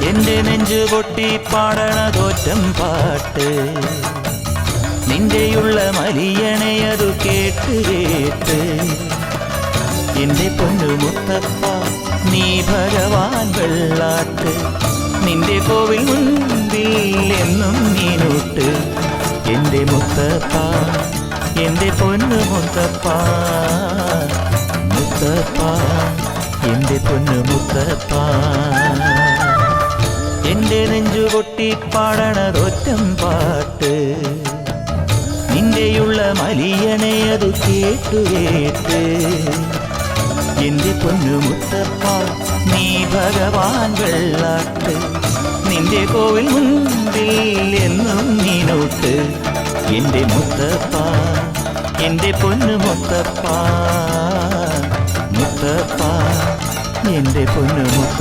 എന്റെ നെഞ്ചു പൊട്ടി പാടണതൊറ്റം പാട്ട് നിന്റെയുള്ള മലിയണയതു കേട്ട് കേട്ട് എന്റെ പൊന്നു മുത്തപ്പ നീ ഭഗവാൻ വെള്ളാട്ട് നിന്റെ കോവിൽ മുൻപിൽ എന്നും നീനൂട്ട് എന്റെ മുത്തപ്പ എന്റെ പൊന്നു മുത്തപ്പ മുത്തപ്പ എന്റെ പൊന്നു മുത്തപ്പ എന്റെ നെഞ്ചു പൊട്ടി പാടണതൊറ്റം പാട്ട് നിന്റെയുള്ള മലിയണയതു കേട്ടു കേട്ട് എന്റെ പൊന്നു മുത്തപ്പ നീ ഭഗവാൻ വെള്ളാട്ട് നിന്റെ കോവിൽ മുൻപിൽ എന്നും നീനോട്ട് എന്റെ മുത്തപ്പ എന്റെ പൊന്നു മുത്തപ്പ മുത്തപ്പ എന്റെ പൊന്നു മുത്തപ്പ.